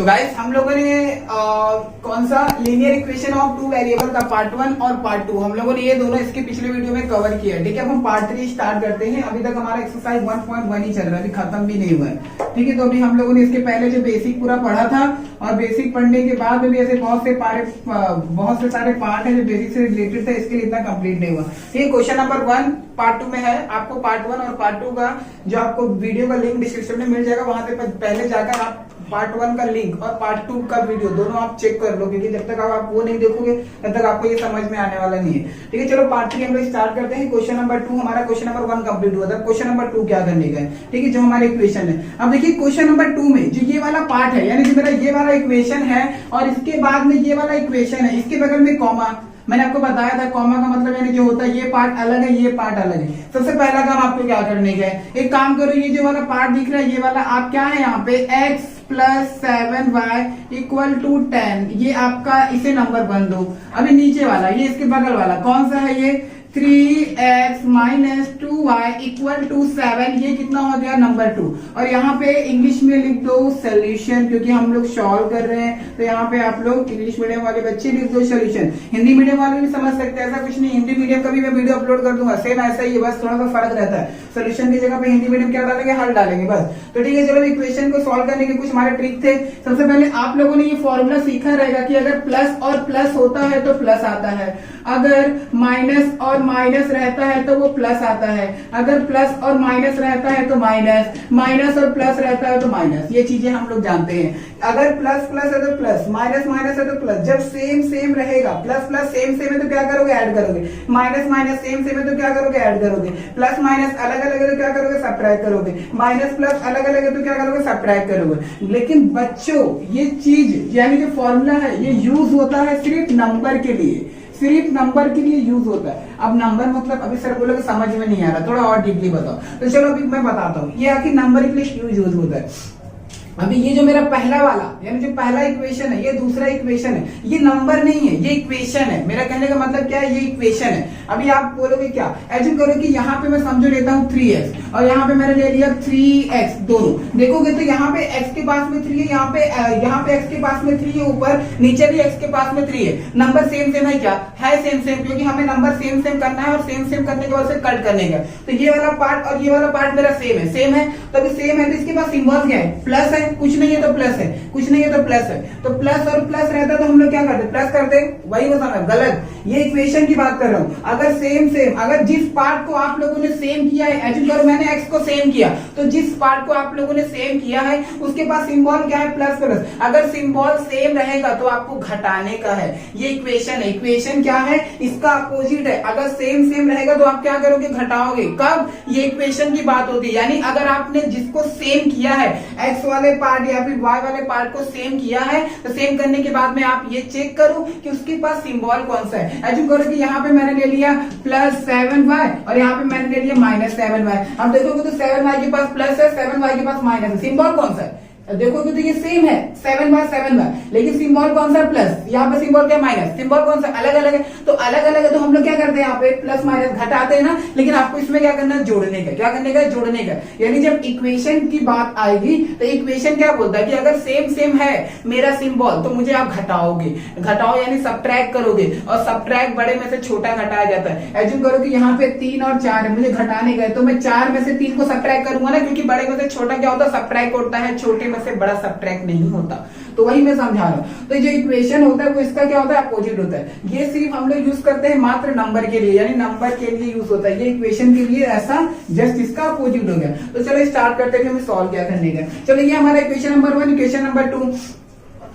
तो गाइस हम लोगों ने कौन सा linear equation of two variable का पार्ट 1 और पार्ट 2 हम लोगों ने ये दोनों इसके पिछले वीडियो में कवर किया है। ठीक है, अब हम पार्ट 3 स्टार्ट करते हैं। अभी तक हमारा एक्सरसाइज 1.1 ही चल रहा है, अभी खत्म भी नहीं हुआ है। ठीक है, तो अभी हम लोगों ने इसके पहले जो बेसिक पूरा पढ़ा था और बेसिक पढ़ने के बाद में भी ऐसे बहुत से सारे पार्ट है जो बेसिक से रिलेटेड था, इसके लिए इतना कंप्लीट नहीं हुआ। ठीक है, क्वेश्चन नंबर 1 पार्ट 2 में है। आपको पार्ट 1 और पार्ट 2 का जो आपको वीडियो का लिंक डिस्क्रिप्शन में मिल जाएगा, वहां से पहले जाकर आप पार्ट 1 का लिंक और पार्ट 2 का वीडियो दोनों आप चेक कर लो, क्योंकि जब तक आप वो नहीं देखोगे तब तक आपको ये समझ में आने वाला नहीं है। ठीक है, चलो पार्ट 3 हम लोग स्टार्ट करते हैं। क्वेश्चन नंबर 2 हमारा क्वेश्चन नंबर 1 कंप्लीट हुआ था। क्वेश्चन नंबर 2 क्या करने का है? ठीक है, जो हमारे इक्वेशन है। अब देखिए क्वेश्चन नंबर 2 में जो ये वाला पार्ट है, यानी जो मेरा ये वाला इक्वेशन है और इसके बाद में ये वाला इक्वेशन है, इसके बगल में कॉमा, मैंने आपको बताया था कॉमा का मतलब यानी जो होता है ये पार्ट अलग है, ये पार्ट अलग है। सबसे पहला काम आपको क्या करने का है, एक काम करो, ये जो वाला पार्ट दिख रहा है ये वाला आप क्या है यहाँ पे x + 7y = 10, ये आपका इसे नंबर बन दो। अभी नीचे वाला ये इसके बगल वाला कौन सा है, ये 3x - 2y = 7, ये कितना हो गया, नंबर 2। और यहाँ पे इंग्लिश में लिख दो सोल्यूशन, क्योंकि हम लोग सॉल्व कर रहे हैं, तो यहाँ पे आप लोग इंग्लिश मीडियम वाले बच्चे लिख दो सोल्यूशन। हिंदी मीडियम वाले भी समझ सकते हैं, ऐसा कुछ नहीं। हिंदी मीडियम का भी मैं वीडियो अपलोड कर दूंगा, सेम ऐसा ही है, बस थोड़ा सा फर्क रहता है। सोल्यूशन की जगह पे हिंदी मीडियम क्या डालेंगे, हल डालेंगे बस। तो ठीक है, चलो इक्वेशन को सॉल्व करने के कुछ हमारे ट्रिक थे। सबसे पहले आप लोगों ने ये फॉर्मूला सीखा रहेगा कि अगर प्लस और प्लस होता है तो प्लस आता है, अगर माइनस और माइनस रहता है तो वो प्लस आता है, अगर प्लस और माइनस रहता है तो माइनस, माइनस और प्लस रहता है तो माइनस। ये चीजें हम लोग जानते हैं। अगर प्लस प्लस है तो प्लस, माइनस माइनस है तो प्लस। जब सेम सेम रहेगा, प्लस प्लस सेम सेम है तो क्या करोगे, ऐड करोगे। माइनस माइनस सेम सेम है तो क्या करोगे, ऐड करोगे। प्लस माइनस अलग अलग है तो क्या करोगे, सब्ट्रैक्ट करोगे। माइनस प्लस अलग अलग है तो क्या करोगे, सब्ट्रैक्ट करोगे। लेकिन बच्चों ये चीज यानी जो फॉर्मूला है ये यूज होता है सिर्फ नंबर के लिए, सिर्फ नंबर के लिए यूज होता है। अब नंबर मतलब अभी सर बोलोगे समझ में नहीं आ रहा, थोड़ा और डीपली बताओ। तो चलो अभी मैं बताता हूँ ये आखिर नंबर के लिए क्यों यूज होता है। अभी ये जो मेरा पहला वाला यानी जो पहला इक्वेशन है, ये दूसरा इक्वेशन है, ये नंबर नहीं है, ये इक्वेशन है। मेरा कहने का मतलब क्या है, ये इक्वेशन है। अभी आप बोलोगे क्या, एज्यूम करो कि यहाँ पे मैं समझो लेता हूँ 3x और यहाँ पे मैंने ले लिया 3x, दोनों देखोगे तो यहाँ पे x के पास में 3 है, यहाँ पे x के पास में 3 है, ऊपर नीचे भी x के पास में 3 है। नंबर सेम सेम है क्या, है सेम सेम, क्योंकि हमें नंबर सेम सेम करना है और सेम सेम करने के बाद से कट करने का। तो ये वाला पार्ट और ये वाला पार्ट मेरा सेम है, सेम है। तो अभी सेम है तो इसके पास सिंबल क्या है, प्लस है, कुछ नहीं है तो प्लस है, कुछ नहीं है तो प्लस है। तो प्लस और प्लस रहता तो हम लोग क्या करते, प्लस करते, वही वो समझ गलत। ये इक्वेशन की बात कर रहा हूं। अगर सेम सेम, अगर जिस पार्ट को आप लोगों ने सेम किया है, एज्यूम करो मैंने x को सेम किया, तो जिस पार्ट को आप लोगों ने सेम किया है उसके पास सिंबल क्या है, प्लस प्लस। अगर सिंबल सेम रहेगा तो आपको घटाने का है। ये इक्वेशन है, इक्वेशन क्या है, इसका अपोजिट है। अगर सेम सेम रहेगा तो आप क्या करोगे, घटाओगे। कब, ये इक्वेशन की बात होती है। यानी अगर आपने जिसको सेम किया है, x वाले पार्ट या फिर y वाले पार्ट को सेम किया है, तो सेम करने के बाद में आप ये चेक करो कि उसके पास सिंबल कौन सा है। एज्यूम करो कि यहाँ पे मैंने ले लिया +7y और यहाँ पे मैंने ले लिया -7y। अब देखोगे तो 7y के पास प्लस है, 7y के पास माइनस है। सिंबल कौन सा है, देखोगे तो ये सेम है 7y, लेकिन सिंबल कौन सा, प्लस। यहाँ पे सिंबल क्या, माइनस। सिंबल कौन सा, अलग अलग है। तो अलग अलग है तो हम लोग क्या करते हैं, यहाँ पे प्लस माइनस घटाते हैं ना। लेकिन आपको इसमें क्या करना है, जोड़ने का। क्या करने का, जोड़ने का। यानी जब इक्वेशन की बात आएगी तो इक्वेशन क्या बोलता है कि अगर सेम सेम है मेरा सिंबल तो मुझे आप घटाओगे। घटाओ यानी सब्ट्रैक्ट करोगे, और सब्ट्रैक्ट बड़े में से छोटा घटाया जाता है। एज्यूम करो कि यहाँ पे 3 और 4 है, मुझे घटाने का है, तो मैं 4 में से 3 को सब्ट्रैक्ट करूंगा ना, क्योंकि बड़े में से छोटा क्या होता है, सब्ट्रैक्ट होता है, छोटे में से बड़ा सब्ट्रैक्ट नहीं होता। तो वही मैं समझा रहा हूं। तो जो इक्वेशन होता है वो इसका क्या होता है, अपोजिट होता है। ये सिर्फ हम लोग यूज करते हैं मात्र नंबर के लिए, यानी नंबर के लिए यूज होता है। ये इक्वेशन के लिए ऐसा जस्ट इसका अपोजिट हो गया। तो चलो स्टार्ट करते हैं कि हमें सॉल्व क्या करने का। चलो ये हमारा इक्वेशन नंबर 1, इक्वेशन नंबर 2।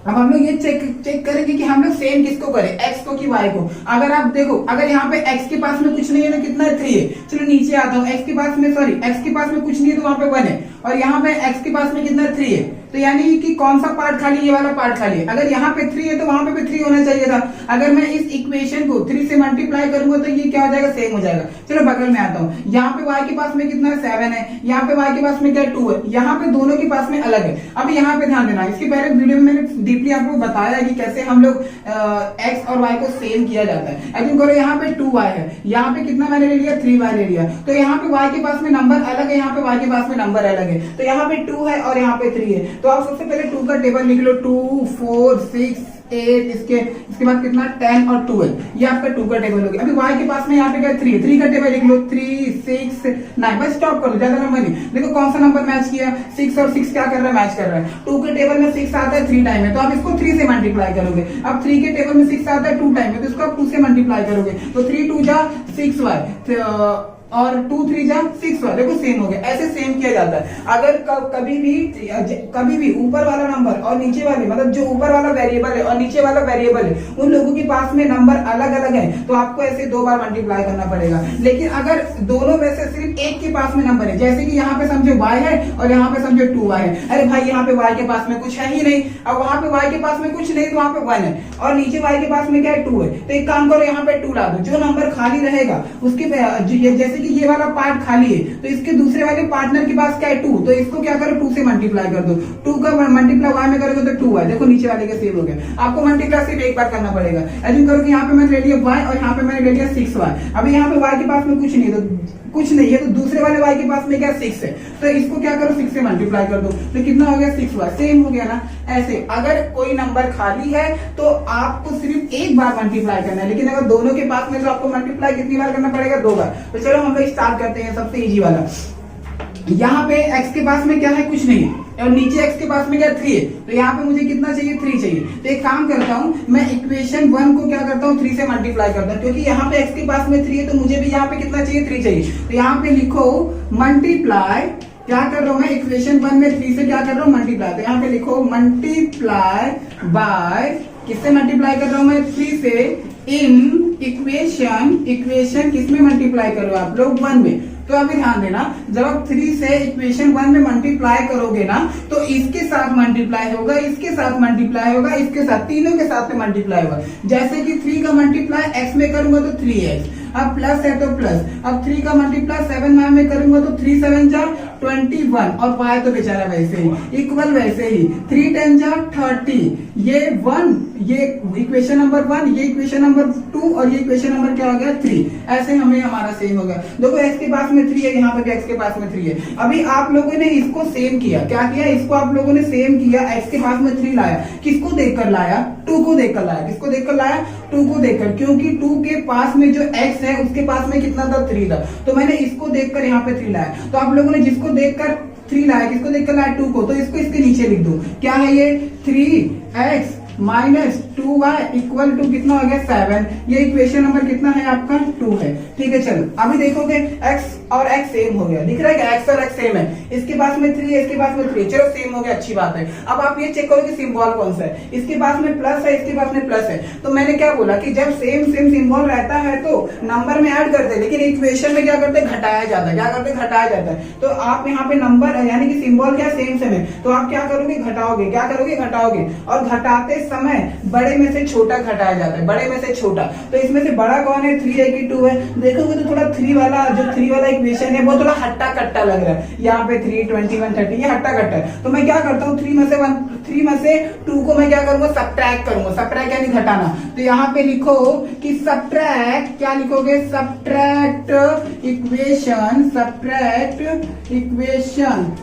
अब हम लोग ये चेक करेंगे कि हम लोग सेम किसको करें, x को कि y को। अगर आप देखो, अगर यहाँ पे x के पास में कुछ नहीं है तो कितना है, 3 है। चलो नीचे आता हूँ, x के पास में कुछ नहीं है तो वहां पे 1 है, और यहाँ पे x के पास में कितना, 3 है। तो यानी कि कौन सा पार्ट खाली, ये वाला पार्ट खाली है। अगर यहाँ पे 3 है तो वहां पे भी 3 होना चाहिए था। अगर मैं इस इक्वेशन को 3 से मल्टीप्लाई करूंगा तो ये क्या हो जाएगा, सेम हो जाएगा। चलो बगल में आता हूँ, यहाँ पे y के पास में कितना है, 7 है, यहाँ पे y के पास में क्या, 2 है। यहाँ पे दोनों के पास में अलग है। अब यहाँ पे ध्यान देना, इसके पहले वीडियो में मैंने डीपली आपको बताया कि कैसे हम लोग x और y को सेम किया जाता है। एज्यूम करो यहाँ पे 2y है, यहाँ पे कितना मैंने ले लिया, 3y ले लिया। तो यहाँ पे y के पास में नंबर अलग है, यहाँ पे y के पास में नंबर अलग है। तो यहाँ पे 2 है और यहाँ पे 3 है। तो आप सबसे पहले 2 का टेबल लिख लो, 2, 4, 6, 8, इसके बाद कितना 10 और 12, ये आपका 2 का टेबल हो गया। अभी y के पास में यहाँ पे क्या 3 का टेबल लिख लो, 3, 6, 9, बस स्टॉप कर दो, ज्यादा नंबर नहीं। देखो कौन सा नंबर मैच किया, 6 और 6 क्या कर रहा है, मैच कर रहा है। 2 के टेबल में 6 आता है 3 टाइम है, तो आप इसको 3 से मल्टीप्लाई करोगे। अब 3 के टेबल में 6 आता है 2 टाइम है, तो इसको आप 2 से मल्टीप्लाई करोगे, तो 3 2 जा 6y और 2 3 जा 6y, देखो सेम हो गया। ऐसे सेम किया जाता है। अगर कभी भी ऊपर वाला नंबर और नीचे वाले, मतलब जो ऊपर वाला वेरिएबल है और नीचे वाला वेरिएबल है, उन लोगों के पास में नंबर अलग अलग है, तो आपको ऐसे 2 बार मल्टीप्लाई करना पड़ेगा। लेकिन अगर दोनों में से सिर्फ एक के पास में नंबर है, जैसे कि यहाँ पे समझो y है और यहाँ पे समझो 2y है, अरे भाई यहाँ पे y के पास में कुछ है ही नहीं, अब वहां पे y के पास में कुछ नहीं तो वहां पे 1 है, और नीचे y के पास में क्या है 2 है, तो एक काम करो यहाँ पे 2 ला दो, जो नंबर खाली रहेगा उसके जैसे कि ये वाला पार्ट खाली है, तो इसके दूसरे वाले पार्टनर के पास क्या है 2, तो इसको क्या करो 2 से मल्टीप्लाई कर दो। 2 का मल्टीप्लाई y में करोगे तो 2y, देखो नीचे वाले का सेव हो गया। आपको मल्टीप्लाई सिर्फ एक बार करना पड़ेगा। एज्यूम करो कि यहाँ पे मैंने ले लिया y और यहाँ पे मैंने ले लिया 6y। अभी यहाँ पे y के पास में कुछ नहीं है, तो दूसरे वाले y के पास में क्या 6 है, तो इसको क्या करो 6 से मल्टीप्लाई कर दो, तो कितना हो गया 6y, सेम हो गया ना। ऐसे अगर कोई नंबर खाली है तो आपको सिर्फ एक बार मल्टीप्लाई करना है, लेकिन अगर दोनों के पास में तो आपको मल्टीप्लाई कितनी बार करना पड़ेगा, 2 बार। तो चलो हम लोग स्टार्ट करते हैं सबसे इजी वाला। यहाँ पे x के पास में क्या है, कुछ नहीं है, और नीचे x के पास में क्या 3 है, तो यहाँ पे मुझे कितना चाहिए 3 चाहिए। तो एक काम करता हूँ, मैं इक्वेशन 1 को क्या करता हूँ 3 से मल्टीप्लाई करता हूँ, क्योंकि यहाँ पे x के पास में 3 है तो मुझे भी यहाँ पे कितना चाहिए 3 चाहिए। तो यहाँ पे लिखो मल्टीप्लाई, क्या कर रहा हूँ मैं इक्वेशन 1 में 3 से क्या कर रहा हूँ मल्टीप्लाई, तो यहाँ पे लिखो मल्टीप्लाई बाय, किससे मल्टीप्लाई कर रहा हूँ मैं 3 से, इन इक्वेशन किसमें मल्टीप्लाई करो आप लोग 1 में। तो अभी ध्यान देना, जब आप 3 से इक्वेशन 1 में मल्टीप्लाई करोगे ना, तो इसके साथ मल्टीप्लाई होगा, इसके साथ मल्टीप्लाई होगा, इसके साथ, तीनों के साथ में मल्टीप्लाई होगा। जैसे कि 3 का मल्टीप्लाई x में करूंगा तो 3x, अब प्लस है तो प्लस, अब 3 का मल्टीप्लाई 7y में करूंगा तो 3 7 जा 21, और y तो बेचारा वैसे ही इक्वल, वैसे ही 3 10 जा 30, ये 1, ये इक्वेशन नंबर 1, ये इक्वेशन नंबर 2, और ये इक्वेशन नंबर क्या हो गया 3। ऐसे हमें हमारा सेम हो गया। देखो x के पास में 3 है, यहाँ पे भी x के पास में 3 है। अभी आप लोगों ने इसको सेम किया, क्या किया, इसको आप लोगों ने सेम किया, x के पास में 3 लाया, किसको देखकर लाया, 2 को देखकर लाया, किसको देखकर लाया 2 को देखकर, क्योंकि 2 के पास में जो x है उसके पास में कितना था 3 था, तो मैंने इसको देखकर यहाँ पे 3 लाया। तो आप लोगों ने जिसको देखकर 3 लाया, किसको देखकर लाया 2 को, तो इसको इसके नीचे लिख दो, क्या है ये 3x minus 2y equal to कितना हो गया 7। ये इक्वेशन नंबर कितना है आपका 2 है। ठीक है, चलो अभी देखोगे x और x सेम हो गया, दिख रहा है क्या, x और x सेम है, इसके पास में 3 है, इसके पास में 3, चलो सेम हो गया, अच्छी बात है। अब आप ये चेक करो कि सिंबल कौन सा है, इसके पास में प्लस है, इसके पास में प्लस है, तो मैंने क्या बोला कि जब सेम सिंबल रहता है तो नंबर में ऐड करते हैं, लेकिन इक्वेशन में क्या करते हैं, घटाया जाता है, क्या करते हैं, घटाया जाता है। तो आप यहाँ पे नंबर यानी कि सिंबल क्या सेम है, तो आप क्या करोगे, घटाओगे, क्या करोगे, घटाओगे, और घटाते समय बड़े में से छोटा घटाया जाता है, बड़े में से छोटा, तो इसमें से बड़ा कौन है 3 है कि 2 है, देखोगे तो थोड़ा 3 वाला इक्वेशन है वो थोड़ा हट्टा कट्टा लग रहा है, यहाँ पे 3 21 30 ये हट्टा कट्टा है। तो मैं क्या करता हूँ 3 में से 2 को मैं क्या करूंगा, सब्ट्रैक्ट करूंगा, सब्ट्रैक्ट यानी घटाना। तो यहाँ पे लिखो कि सब्ट्रैक्ट, क्या लिखोगे, सब्ट्रैक्ट इक्वेशन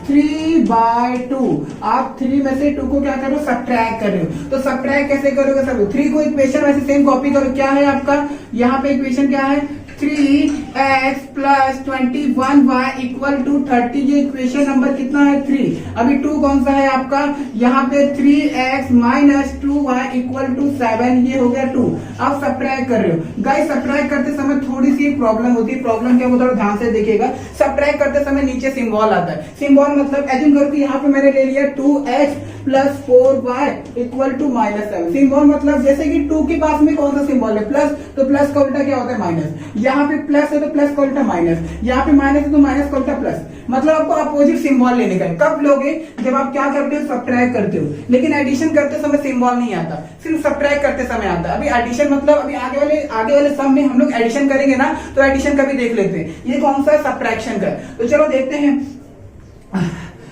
3/2। आप 3 में से 2 को क्या करो, सब्ट्रैक्ट कर रहे हो, तो सब्ट्रैक्ट कैसे करोगे, सब 3 को इक्वेशन वैसे सेम कॉपी करो, क्या है आपका यहाँ पे इक्वेशन क्या है 3x plus 21y equal to 30, ये इक्वेशन नंबर कितना है 3। अभी 2 कौन सा है आपका, यहाँ पे 3x minus 2y equal to 7, ये हो गया 2। आप सब्ट्रैक्ट कर रहे हो गाइस, सब्ट्रैक्ट करते समय थोड़ी सी प्रॉब्लम होती है, प्रॉब्लम क्या वो थोड़ा ध्यान से देखिएगा। सब्ट्रैक्ट करते समय नीचे सिंबल आता है, सिंबल मतलब एज्यूम करो कि यहाँ पे मैंने ले लिया 2x plus 4y equal to -7। Symbol मतलब जैसे कि 2 के पास में कौन सा सिंबल है प्लस, तो प्लस का उल्टा क्या होता है माइनस, यहाँ पे प्लस है तो प्लस का उल्टा माइनस, यहाँ पे माइनस है तो माइनस का उल्टा प्लस। मतलब आपको अपोजिट सिंबल लेने का है। कब लोगे, जब आप क्या करते हो, सब्ट्रैक्ट करते हो, लेकिन एडिशन करते समय सिंबल नहीं आता, सिर्फ सब्ट्रैक्ट करते समय आता है। अभी एडिशन मतलब अभी आगे वाले सम में हम लोग एडिशन करेंगे ना, तो एडिशन का भी देख लेते हैं, ये कौन सा है सब्ट्रैक्शन का। तो चलो देखते हैं,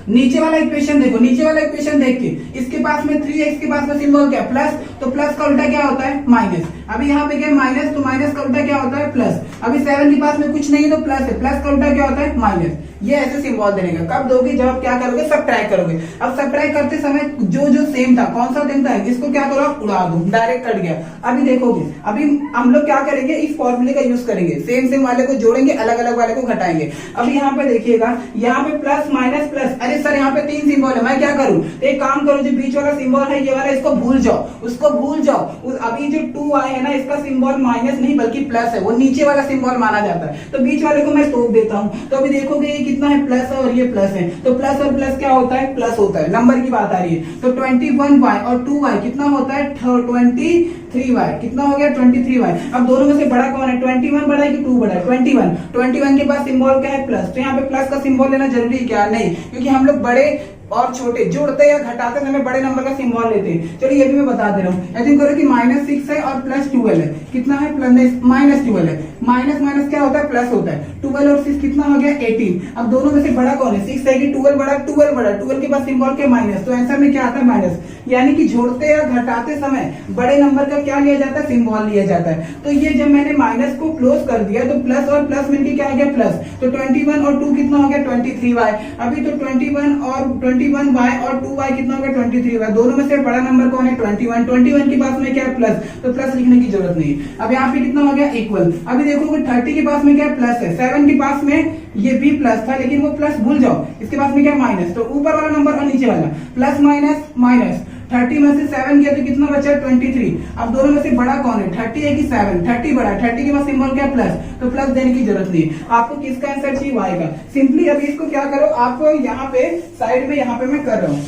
नीचे वाला इक्वेशन देखो, नीचे वाला इक्वेशन देख के इसके पास में 3x के पास में सिंबल क्या प्लस, तो प्लस का उल्टा क्या होता है माइनस। अभी यहाँ पे क्या है माइनस, तो माइनस का उल्टा क्या होता है प्लस। अभी 7 के पास में कुछ नहीं है तो प्लस है, प्लस का उल्टा क्या होता है माइनस। ये ऐसे सिंबल देने का कब दोगे, जब आप क्या करोगे सब्ट्रैक्ट करोगे। अब सब्ट्रैक्ट करते समय जो जो सेम था, कौन सा सेम था, इसको क्या करो आप उड़ा दो, डायरेक्ट कट गया। अभी देखोगे, अभी हम लोग क्या करेंगे, इस फॉर्मूले का यूज करेंगे, सेम सेम वाले को जोड़ेंगे, अलग अलग वाले को घटाएंगे। अभी यहाँ पे देखिएगा, यहाँ पे प्लस माइनस प्लस, अरे सर यहाँ पे 3 सिंबल है, मैं क्या करूं, एक काम करो, जो बीच वाला सिंबल है ये वाला, इसको भूल जाओ, उसको भूल जाओ। अभी जो 2 आए है ना, इसका सिंबल माइनस नहीं बल्कि प्लस है, वो नीचे वाला सिंबल माना जाता है, तो बीच वाले को मैं तोड़ देता हूं। तो अभी देखोगे ये कितना है प्लस है और ये प्लस है, तो प्लस और प्लस क्या होता है प्लस होता है, नंबर की बात आ रही है। तो 21y और 2y कितना होता है 23y, कितना हो गया 23y। अब दोनों में से बड़ा कौन है, 21 बड़ा है कि 2 बड़ा है, 21 के पास सिंबल क्या है प्लस, तो यहाँ पे प्लस का सिंबल लेना जरूरी क्या नहीं, क्योंकि हम लोग बड़े और छोटे जोड़ते या घटाते समय बड़े नंबर का सिंबल लेते हैं। चलिए ये भी मैं बता दे रहा हूँ, आई थिंक करो कि -6 है और +12 है, कितना है -12 है, माइनस माइनस क्या होता है प्लस होता है, 12 और 6 कितना हो गया 18। अब दोनों में से बड़ा कौन है 6 है कि 12 बड़ा, 12 बड़ा, 12 के पास सिंबल क्या माइनस, तो आंसर में क्या आता है माइनस। यानी कि जोड़ते या घटाते समय बड़े नंबर का क्या लिया जाता है सिंबल लिया जाता है। तो ये जब मैंने माइनस को क्लोज कर दिया तो प्लस और प्लस मिलकर क्या आ गया प्लस, तो 21 और 2 कितना हो गया 23y। अभी तो 21y और 2y कितना हो गया 23y, दोनों में से बड़ा नंबर कौन है 21 के पास में क्या है प्लस, तो प्लस लिखने की जरूरत नहीं है। अब यहाँ पे कितना हो गया इक्वल। अभी देखो 30 के पास में क्या प्लस है, 7 के पास में ये भी प्लस था लेकिन वो प्लस भूल जाओ, इसके पास में क्या माइनस, तो ऊपर वाला नंबर और नीचे वाला प्लस माइनस माइनस, 30 में से 7 गया तो कितना बचा 23। अब दोनों में से बड़ा कौन है 30 है कि 7, 30 बड़ा, 30 के पास सिंबल क्या प्लस, तो प्लस देने की जरूरत नहीं है। आपको किसका आंसर चाहिए y का, सिंपली अभी इसको क्या करो आप यहाँ पे साइड में, यहाँ पे मैं कर रहा हूँ,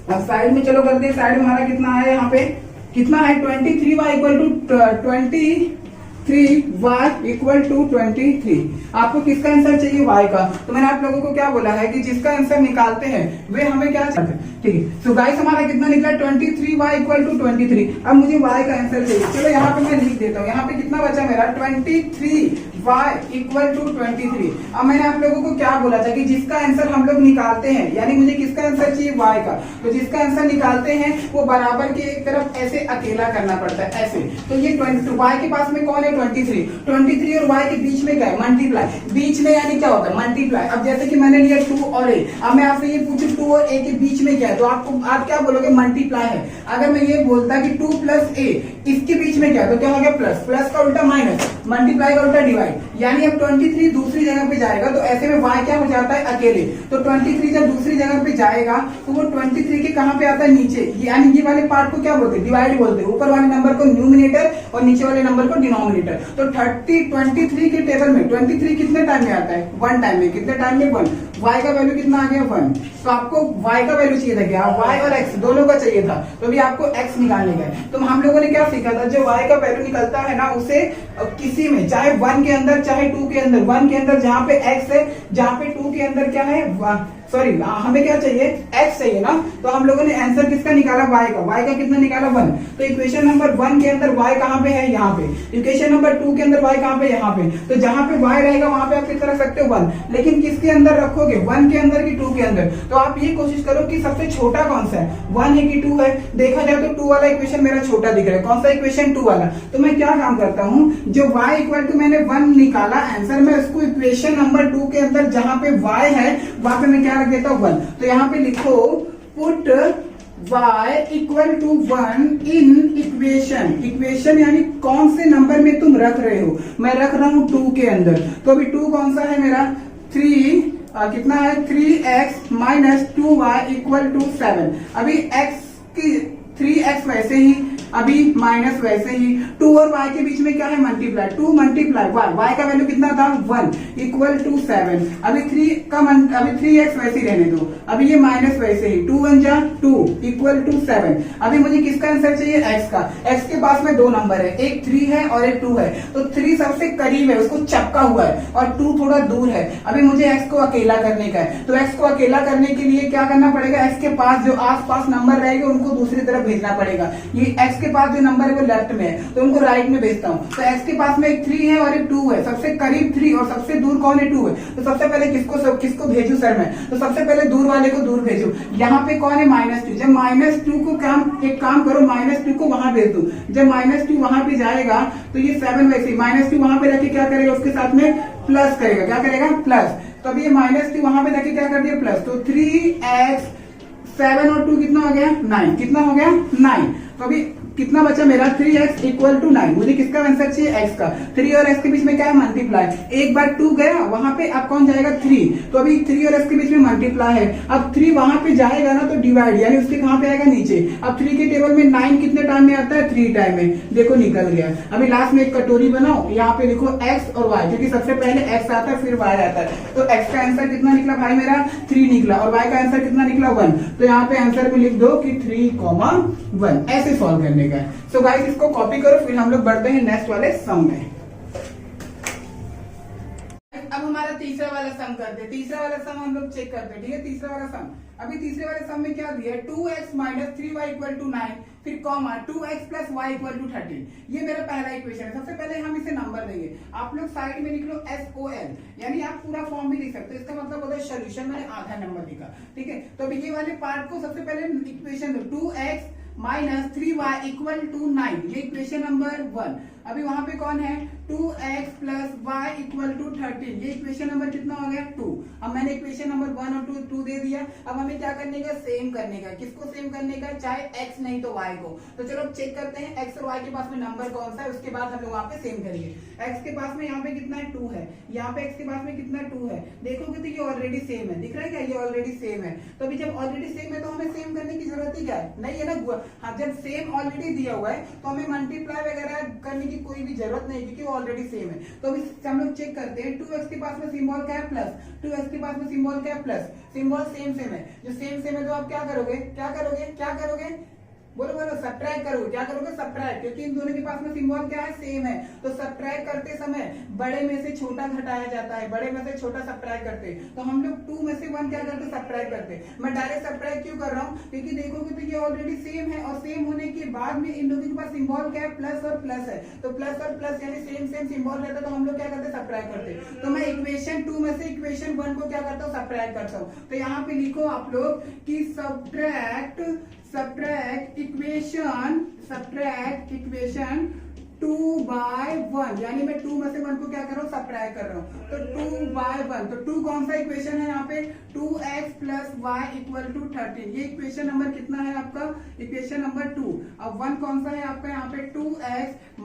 अब साइड में चलो करते हैं, साइड में हमारा कितना है, यहाँ पे कितना है 23y इक्वल टू 23। आपको किसका आंसर चाहिए y का, तो मैंने आप लोगों को क्या बोला है कि जिसका आंसर निकालते हैं वे हमें क्या चाहते हैं, ठीक है। सो गाइस हमारा कितना निकला 23y इक्वल टू 23। अब मुझे y का आंसर चाहिए, चलो यहाँ पे मैं लिख देता हूँ, यहाँ पे कितना बचा मेरा 23y इक्वल टू 23। अब मैंने आप लोगों को क्या बोला था कि जिसका आंसर हम लोग निकालते हैं, यानी मुझे किसका आंसर चाहिए y का, तो जिसका आंसर निकालते हैं वो बराबर की एक तरफ ऐसे अकेला करना पड़ता है ऐसे। तो ये y के पास में कौन है 23 और y के बीच में क्या है मल्टीप्लाई, बीच में यानी क्या होता है मल्टीप्लाई। अब जैसे कि मैंने लिया 2 और a, अब मैं आपसे ये पूछूं 2 और a के बीच में क्या है, तो आप क्या बोलोगे मल्टीप्लाई है। अगर मैं ये बोलता कि 2 + a इसके बीच में क्या है, तो क्या हो गया प्लस, प्लस का उल्टा माइनस, मल्टीप्लाई का उल्टा डिवाइड, यानी अब 23 दूसरी जगह पे जाएगा तो ऐसे में y क्या हो जाता है अकेले। तो 23 जब दूसरी जगह पे जाएगा तो वो 23 के कहां पे आता है नीचे, यानी ये वाले पार्ट को क्या बोलते हैं डिवाइड बोलते हैं, ऊपर वाले नंबर को न्यूमिनेटर और नीचे वाले नंबर को डिनोमिनेटर। तो 23 के टेबल में 23 कितने टाइम में आता है 1 टाइम में, कितने टाइम में 1, y का वैल्यू कितना आ गया 1। तो आपको y का वैल्यू चाहिए था क्या, y और x दोनों का चाहिए था, तो अभी आपको x निकालने का है। तो हम लोगों ने क्या सीखा था, जो y का वैल्यू निकलता है ना उसे किसी में चाहे 1 के अंदर चाहे 2 के अंदर, 1 के अंदर जहां पे x है, जहां पे 2 के अंदर क्या है सॉरी हमें क्या चाहिए x चाहिए ना, तो हम लोगों ने आंसर किसका निकाला y का कितना निकाला 1। तो इक्वेशन नंबर 1 के अंदर y कहां पे है यहाँ पे, इक्वेशन नंबर 2 के अंदर y कहां पे यहाँ पे, तो जहां पे y रहेगा वहां पे आप कितना रख सकते हो 1, लेकिन किसके अंदर रखोगे 1 के अंदर कि 2 के अंदर। तो आप ये कोशिश करो कि सबसे छोटा कौन सा है 1 है कि 2 है, देखा जाए तो 2 वाला इक्वेशन मेरा छोटा दिख रहा है, कौन सा इक्वेशन 2 वाला। तो मैं क्या काम करता हूँ, जो y इक्वल टू मैंने 1 निकाला आंसर में, उसको इक्वेशन नंबर 2 के अंदर जहां पे y है वहां पे मैं क्या रख देता हूँ 1। तो यहाँ पे लिखो put y equal to 1 in equation यानी कौन से नंबर में तुम रख रहे हो, मैं रख रहा हूं 2 के अंदर। तो अभी 2 कौन सा है मेरा 3 कितना है 3x minus 2y equal to 7। अभी x की 3x वैसे ही, अभी माइनस वैसे ही, 2 और y के बीच में क्या है मल्टीप्लाई, 2 मल्टीप्लाई y का वैल्यू कितना था 1 इक्वल टू 7। अभी 3x वैसे ही रहने दो, अभी ये माइनस वैसे ही, 2 1 जा 2 इक्वल टू 7। अभी मुझे किसका आंसर चाहिए x का, x के पास में 2 नंबर है, एक 3 है और एक 2 है, तो 3 सबसे करीब है उसको चपका हुआ है और 2 थोड़ा दूर है। अभी मुझे x को अकेला करने का है, तो x को अकेला करने के लिए क्या करना पड़ेगा, x के पास जो आस पास नंबर रहेंगे उनको दूसरी तरफ भेजना पड़ेगा। ये x x के पास जो नंबर है वो लेफ्ट में है तो उनको राइट में भेजता हूँ। तो x के पास में एक 3 है और एक 2 है, सबसे करीब 3 और सबसे दूर कौन है 2 है। तो सबसे पहले किसको भेजू सर मैं, तो सबसे पहले दूर वाले को दूर भेजू। यहाँ पे कौन है -2, जब -2 को एक काम करो -2 को वहां भेज दो। जब -2 वहां पे जाएगा तो ये 7 वैसे -2 वहां पे रखे क्या करेगा, उसके साथ में प्लस करेगा, क्या करेगा प्लस। तो अभी ये -2 वहां पे रखे क्या कर दिया प्लस, तो 3x 7 और 2 कितना हो गया 9, कितना हो गया 9। तो अभी कितना बचा मेरा 3x = 9। मुझे किसका आंसर चाहिए x का। 3 और x के बीच में क्या है मल्टीप्लाई, एक बार 2 गया वहां पे अब कौन जाएगा 3, तो अभी 3 और x के बीच में मल्टीप्लाई है। अब 3 वहां पे जाएगा ना तो डिवाइड, यानी उसके कहां पे आएगा नीचे। अब 3 के टेबल में 9 कितने टाइम में आता है 3 टाइम में, देखो निकल गया। अभी लास्ट में एक कटोरी बनाओ, यहाँ पे लिखो x और y, क्योंकि सबसे पहले x आता है फिर y आता है। तो x का आंसर कितना निकला भाई मेरा 3 निकला और y का आंसर कितना निकला 1। तो यहाँ पे आंसर में लिख दो कि 3,1 ऐसे सॉल्व करने का है। सो गाइस इसको कॉपी करो, फिर हम लोग बढ़ते हैं नेक्स्ट वाले सम में। अब हमारा तीसरा वाला सम करते हैं। तीसरा वाला सम हम लोग चेक करते हैं, ठीक है। तीसरा वाला सम, अभी तीसरे वाले सम में क्या दिया है 2x - 3y = 9, फिर कॉमा 2x + y = 13। ये मेरा पहला इक्वेशन है। सबसे पहले हम इसे नंबर देंगे, आप लोग साइड में लिख लो SOL, यानी आप पूरा फॉर्म भी लिख सकते हो। इसका मतलब होता है सोल्यूशन, मैंने आधा नंबर लिखा, ठीक है। तो अभी ये वाले पार्ट को सबसे पहले इक्वेशन दो, 2x - 3y = 9, ये इक्वेशन नंबर 1। अभी वहां पे कौन है 2x + y = 13, ये इक्वेशन नंबर कितना हो गया 2। अब मैंने इक्वेशन नंबर 1 और 2 दे दिया। अब हमें क्या करने का, सेम करने का। किसको सेम करने का, चाहे x नहीं तो y को। तो चलो चेक करते हैं x और y के पास में नंबर कौन सा है, उसके बाद हम लोग वहां पे सेम करेंगे। x के पास में यहाँ पे कितना है 2 है, यहाँ पे x के पास में कितना 2 है, देखोगे तो ये ऑलरेडी सेम है, दिख रहा है क्या, ये ऑलरेडी सेम है। तो अभी जब ऑलरेडी सेम है तो हमें सेम करने की जरूरत ही क्या है, नहीं है ना। हाँ, जब सेम ऑलरेडी दिया हुआ है तो हमें मल्टीप्लाई वगैरह करने की कोई भी जरूरत नहीं, क्योंकि वो ऑलरेडी सेम है। तो अभी हम लोग चेक करते हैं, 2x के पास में सिंबल क्या है प्लस, 2x के पास में सिंबल क्या है प्लस, सिंबल सेम है। जो सेम है तो आप क्या करोगे, बोलो सब्ट्रैक्ट करोगे, क्या करोगे सब्ट्रैक्ट, क्योंकि इन दोनों के पास में सिंबल क्या है सेम है। तो सब्ट्रैक्ट करते समय बड़े में से छोटा घटाया जाता है, बड़े में से छोटा सब्ट्रैक्ट करते हैं। तो हम लोग 2 में से 1 क्या करते सब्ट्रैक्ट करते। मैं डायरेक्ट सब्ट्रैक्ट क्यों कर रहा हूँ, क्योंकि देखोगे तो ये ऑलरेडी सेम है और सेम होने के बाद में इन दोनों के पास सिंबल क्या है प्लस और प्लस है। तो प्लस और प्लस यानी सेम सिंबल रहता है, तो हम लोग क्या करते सब्ट्रैक्ट करते। तो मैं इक्वेशन 2 में से इक्वेशन 1 को क्या करता हूँ सब्ट्रैक्ट करता हूँ। तो यहाँ पे लिखो आप लोग कि सब्ट्रैक्ट इक्वेशन 2/1, यानी मैं 2 में से 1 को क्या कर रहा हूँ सब्ट्रैक्ट कर रहा हूँ। तो 2/1, तो 2 कौन सा इक्वेशन है यहाँ पे 2x + y = 13, ये इक्वेशन नंबर कितना है आपका, इक्वेशन नंबर 2। अब 1 कौन सा है आपका यहाँ पे 2x -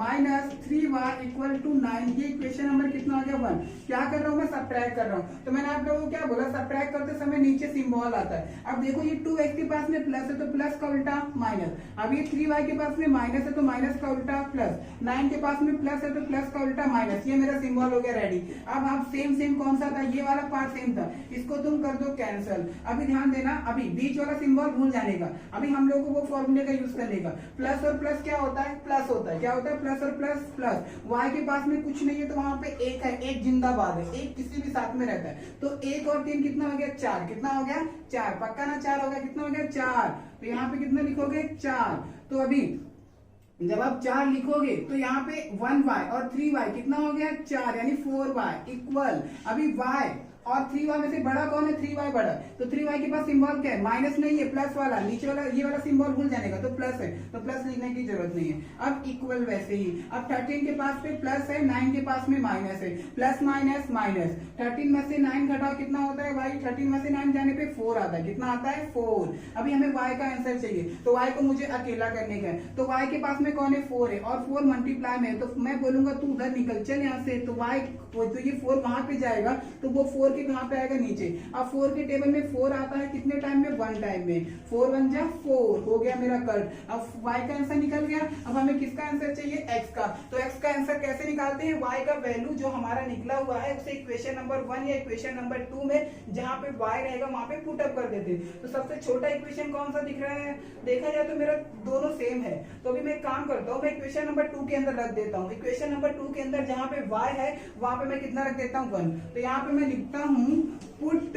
3y = 9, ये इक्वेशन नंबर कितना आ गया 1। क्या कर रहा हूँ मैं सब्ट्रैक्ट कर रहा हूँ। तो मैंने आप लोगों को क्या बोला, सब्ट्रैक्ट करते समय नीचे सिंबल आता है। अब देखो ये 2x के पास में प्लस है तो प्लस का उल्टा माइनस, अब ये 3y के पास में माइनस है तो माइनस का उल्टा प्लस, 9 के पास में प्लस है तो प्लस का उल्टा माइनस, ये मेरा सिंबल हो गया रेडी। अब आप सेम कौन सा था, ये वाला पार्ट सेम था, इसको तुम कर दो कैंसिल। अभी ध्यान देना, अभी बीच वाला सिंबल भूल जाने का, अभी हम लोगों को वो फॉर्मूले का यूज करने का। प्लस और प्लस क्या होता है, प्लस होता है, क्या होता है प्लस और प्लस प्लस। y के पास में कुछ नहीं है तो वहां पे 1 है, 1 जिंदाबाद है, 1 किसी भी साथ में रहता है। तो 1 और 3 कितना हो गया 4, कितना हो गया 4, पक्का ना 4 हो गया, कितना हो गया 4। तो यहाँ पे कितना लिखोगे 4। तो अभी जब आप 4 लिखोगे तो यहाँ पे 1y और 3y कितना हो गया 4, यानी 4y इक्वल, अभी y और 3y में से बड़ा कौन है 3y बड़ा, तो 3y के पास सिंबल क्या है माइनस नहीं है, प्लस वाला, नीचे वाला ये वाला सिंबल भूल जाने का, तो प्लस है तो प्लस लिखने की जरूरत नहीं है। अब इक्वल वैसे ही, अब 13 के पास पे प्लस है, 9 के पास में माइनस है, प्लस माइनस माइनस, 13 में से 9 घटाओ कितना होता है भाई, 13 में से 9 जाने पे 4 आता है, कितना आता है 4। अभी हमें y का आंसर चाहिए, तो y को मुझे अकेला करने का है। तो y के पास में कौन है 4 है और 4 मल्टीप्लाई में है, तो मैं बोलूंगा तू उधर निकल चल यहाँ से, तो y तो ये 4 वहां पे जाएगा तो वो 4 के कहां पे आएगा नीचे। अब 4 के टेबल में 4 आता है कितने टाइम में 1 टाइम में, 4 1 जा 4 हो गया मेरा कट। अब y का आंसर निकल गया। अब हमें किसका आंसर चाहिए x का, तो x का आंसर कैसे निकालते हैं, y का वैल्यू जो हमारा निकला हुआ है उसे इक्वेशन नंबर 1 या इक्वेशन नंबर 2 में जहां पे y रहेगा वहां पे पुट अप कर देते हैं। तो सबसे छोटा इक्वेशन कौन सा दिख रहा है, देखा जाए तो मेरा दोनों सेम है। तो अभी मैं काम करता हूँ, मैं इक्वेशन नंबर 2 के अंदर रख देता हूँ, इक्वेशन नंबर 2 के अंदर जहां पे y है वहां पे मैं कितना रख देता हूँ 1। तो यहाँ पे मैं लिखता हूँ पुट,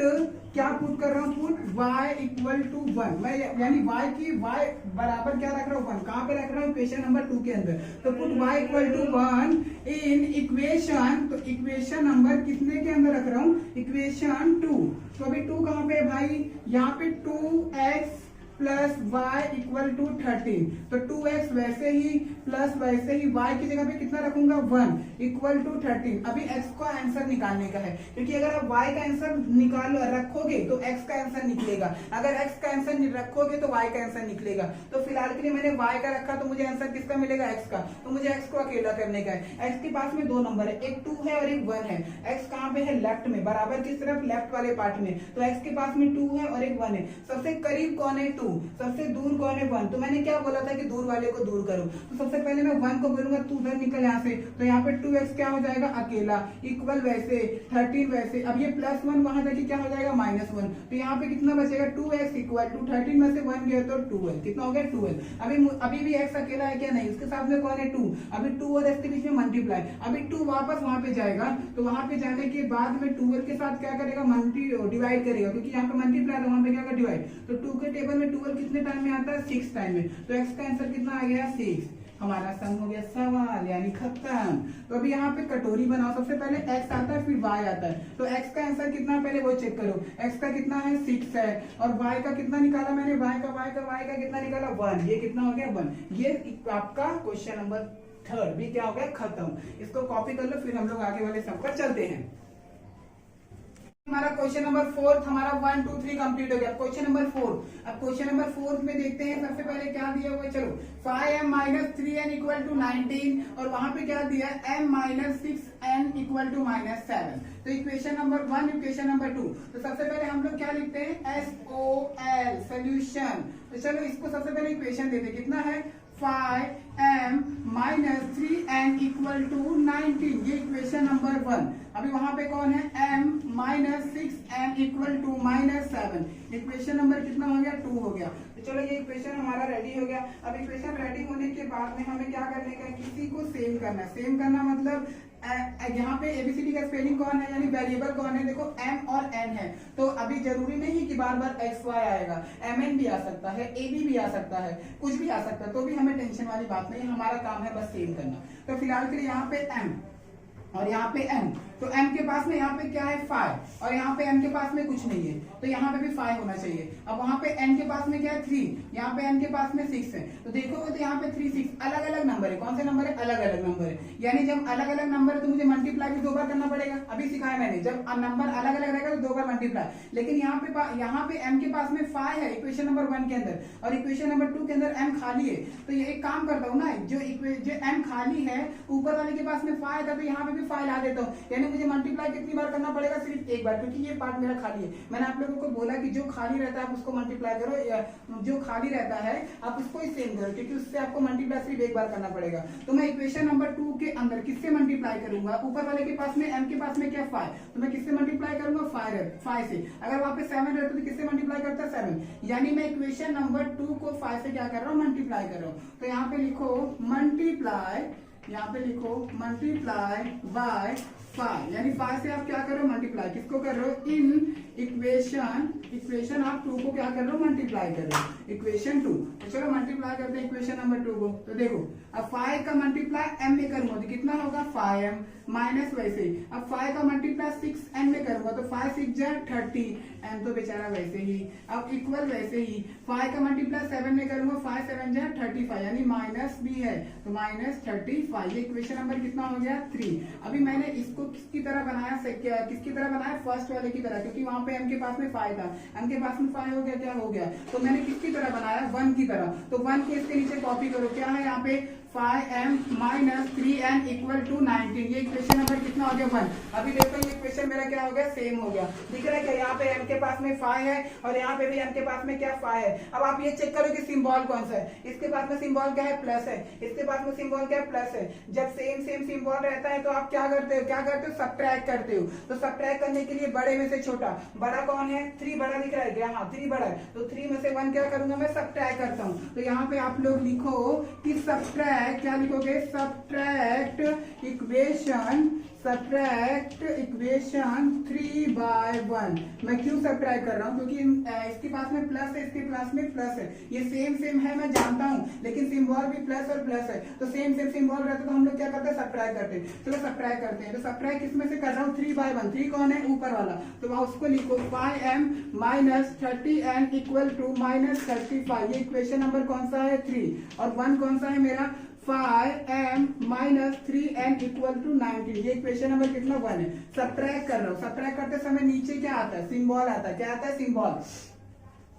क्या पुट कर रहा हूँ, पुट y इक्वल टू 1, मैं यानी y की y बराबर क्या रख रहा हूँ 1, कहाँ पे रख रहा हूँ, इक्वेशन नंबर 2 के अंदर। तो put y equal to 1 in equation, तो इक्वेशन नंबर कितने के अंदर रख रहा हूँ, इक्वेशन 2। तो अभी 2 कहाँ पे है भाई, यहाँ पे 2x plus y equal to 13, तो 2x वैसे ही प्लस वैसे ही y की जगह पे कितना रखूंगा 1 इक्वल टू 13। अभी x का आंसर निकालने का है, क्योंकि अगर आप y का आंसर निकाल रखोगे तो x का आंसर निकलेगा, अगर x का आंसर रखोगे तो y का आंसर निकलेगा। तो फिलहाल के लिए मैंने y का रखा, तो मुझे आंसर किसका मिलेगा, x का। तो मुझे x को अकेला करने का है। x के पास में 2 नंबर है, एक 2 है और एक 1 है। x कहाँ पे है, लेफ्ट में, बराबर किस तरफ, लेफ्ट वाले पार्ट में। तो x के पास में 2 है और एक 1 है। सबसे करीब कौन है, 2, सबसे दूर कौन है, 1। तो मैंने क्या बोला था कि दूर वाले को दूर करो, तो सबसे पहले मैं 1 को बोलूंगा, तू उधर निकल यहाँ से, तो यहाँ पे 2x क्या हो जाएगा अकेला, इक्वल वैसे 13 वैसे। अब ये +1 वहां जाके क्या हो जाएगा -1, तो यहाँ पे कितना बचेगा 2x इक्वल टू 13 में से 1 गया तो 12, कितना हो गया 12। अभी भी x अकेला है क्या, नहीं, उसके साथ में कौन है 2, अभी 2 और x के बीच में मल्टीप्लाई, अभी 2 वापस वहां पे जाएगा, तो वहां पे जाने के बाद में 12 के साथ क्या करेगा, डिवाइड करेगा, क्योंकि यहाँ पे मल्टीप्लाई है, वहां पे क्या होगा डिवाइड। तो 2 के टेबल में 12 कितने टाइम में आता है, 6 टाइम में। तो x का आंसर कितना आ गया 6। हमारा सम हो गया सवाल यानी खत्म। तो अभी यहाँ पे कटोरी बनाओ, सबसे पहले x आता है फिर y आता है, तो x का आंसर कितना पहले वो चेक करो, x का कितना है 6 है, और y का कितना निकाला मैंने, y का कितना निकाला 1, ये कितना हो गया 1। ये आपका क्वेश्चन नंबर 3 भी क्या हो गया खत्म। इसको कॉपी कर लो, फिर हम लोग आगे वाले सम पर चलते हैं। हमारा क्वेश्चन नंबर 4 हमारा 1 2 3 कंप्लीट हो गया। क्वेश्चन नंबर 4, अब क्वेश्चन नंबर 4 में देखते हैं सबसे पहले क्या दिया हुआ है, चलो 5m minus 3n equal to 19, और वहां पे क्या दिया है m minus 6n equal to -7। तो इक्वेशन नंबर 1, इक्वेशन नंबर 2, तो सबसे पहले हम लोग क्या लिखते हैं SOL सोल्यूशन। तो चलो इसको सबसे पहले इक्वेशन देते, कितना है 5m minus 3n equal to 19, ये इक्वेशन नंबर 1। अभी वहां पे कौन है m minus 6n equal to -7, equation number कितना हो गया 2 हो गया। तो चलो ये इक्वेशन हमारा रेडी हो गया। अब इक्वेशन रेडी होने के बाद में हमें क्या करने का है, किसी को सेम करना है। सेम करना मतलब यहाँ पे एबीसीडी का स्पेलिंग कौन है, यानी वेरिएबल कौन है, देखो m और n है, तो अभी जरूरी नहीं कि बार बार x y आएगा, mn भी आ सकता है, ab भी आ सकता है, कुछ भी आ सकता है, तो भी हमें टेंशन वाली बात नहीं, हमारा काम है बस सेम करना। तो फिलहाल के लिए यहाँ पे m और यहाँ पे m, तो m के पास में यहाँ पे क्या है 5, और यहाँ पे n के पास में कुछ नहीं है, तो यहाँ पे भी 5 होना चाहिए। अब वहां पे n के पास में क्या है 3, यहाँ पे n के पास में 6 है, तो देखोगे तो यहाँ पे 3 6 अलग अलग नंबर है। कौन से नंबर है, अलग अलग नंबर है, यानी जब अलग अलग नंबर है तो मुझे मल्टीप्लाई भी 2 बार करना पड़ेगा। अभी सिखाया मैंने, जब नंबर अलग अलग रहेगा तो 2 बार मल्टीप्लाई। लेकिन यहाँ पे m के पास में 5 है इक्वेशन नंबर 1 के अंदर, और इक्वेशन नंबर 2 के अंदर m खाली है, तो ये एक काम करता हूँ ना, जो m खाली है ऊपर वाले के पास में 5 था, तो यहाँ पे भी 5 ला देता हूँ, यानी मुझे मल्टीप्लाई कितनी बार करना पड़ेगा, सिर्फ एक बार, क्योंकि ये पार्ट मेरा खाली है। मैंने आप लोगों को बोला कि जो खाली रहता है आप उसको मल्टीप्लाई करो, या जो खाली रहता है आप उसको ही सेम करो, क्योंकि उससे आपको मल्टीप्लाई सिर्फ एक बार करना पड़ेगा। तो मैं इक्वेशन नंबर 2 के अंदर किससे मल्टीप्लाई करूंगा, ऊपर वाले के पास में m के पास में क्या 5, तो मैं किससे मल्टीप्लाई करूंगा 5 से। अगर वहां पे 7 रहता तो किससे मल्टीप्लाई करता 7, यानी मैं इक्वेशन नंबर 2 को 5 से क्या कर रहा हूँ, मल्टीप्लाई कर रहा हूँ। तो यहाँ पे लिखो मल्टीप्लाई, यहाँ पे लिखो मल्टीप्लाई बाय 5, यानी 5 से आप क्या कर रहे हो, मल्टीप्लाई किसको कर रहे हो, इन इक्वेशन आप 2 को क्या कर रहे हो, मल्टीप्लाई कर रहे हो, इक्वेशन 2। तो चलो मल्टीप्लाई करते हैं इक्वेशन नंबर 2 को। तो देखो अब 5 का मल्टीप्लाई m में करूंगा तो कितना होगा 5m माइनस वैसे ही, अब 5 का मल्टीप्लाई 6n में करूंगा तो 5 6 जा 30, m तो बेचारा वैसे ही, अब इक्वल वैसे ही 5 का मल्टीप्लाई 7 में करूंगा 5 7 जा 35, यानी माइनस भी है तो -35, ये इक्वेशन नंबर कितना हो गया 3। अभी मैंने इसको किसकी तरह बनाया, किसकी तरह बनाया, फर्स्ट वाले की तरह, क्योंकि वहां पे m के पास में 5 था, m के पास में 5 हो गया, क्या हो गया, तो मैंने किसकी तरह बनाया 1 की तरह। तो 1 को इसके नीचे कॉपी करो, क्या है यहाँ पे 5m minus 3n equal to 19, ये इक्वेशन नंबर कितना हो गया 1। अभी देखो ये इक्वेशन मेरा क्या हो गया, सेम हो गया, दिख रहा है क्या, यहाँ पे m के पास में 5 है और यहाँ पे भी m के पास में क्या 5 है। अब आप ये चेक करो कि सिंबल कौन सा है, इसके पास में सिंबल क्या है प्लस है, इसके पास में सिंबल क्या है प्लस है। जब सेम सिंबल रहता है तो आप क्या करते हो, सब्ट्रैक्ट करते हो। तो सब्ट्रैक्ट करने के लिए बड़े में से छोटा, बड़ा कौन है 3, बड़ा दिख रहा है क्या, हाँ 3 बड़ा है, तो 3 में से 1 क्या करूंगा मैं, सब्ट्रैक्ट करता हूँ। तो यहाँ पे आप लोग लिखो कि सब्ट्रैक्ट, क्या लिखोगे, सब्ट्रैक्ट सब्ट्रैक्ट इक्वेशन 3/1। मैं क्यों सब्ट्रैक्ट कर रहा हूँ, क्योंकि इसके पास में प्लस है, इसके पास में प्लस है, ये सेम सेम है मैं जानता हूँ, लेकिन सिंबल भी प्लस और प्लस है, तो सेम सेम सिंबल रहता है तो हम लोग क्या करते हैं, सब्ट्रैक्ट करते हैं। चलो सब्ट्रैक्ट करते हैं। तो सब्ट्रैक्ट किसमें से कर रहा हूँ, 3/1। 3 कौन है, ऊपर वाला, तो वहां उसको लिखो 5m minus 30n equal to minus 35। ये इक्वेशन नंबर कौन सा है, 3, और 1 कौन सा है मेरा, 5m minus 3n equal to 19। ये इक्वेशन नंबर कितना, 1 है। सब्ट्रैक्ट कर रहा हूँ, सब्ट्रैक्ट करते समय नीचे क्या आता है, सिंबल आता है। क्या आता है, सिंबल।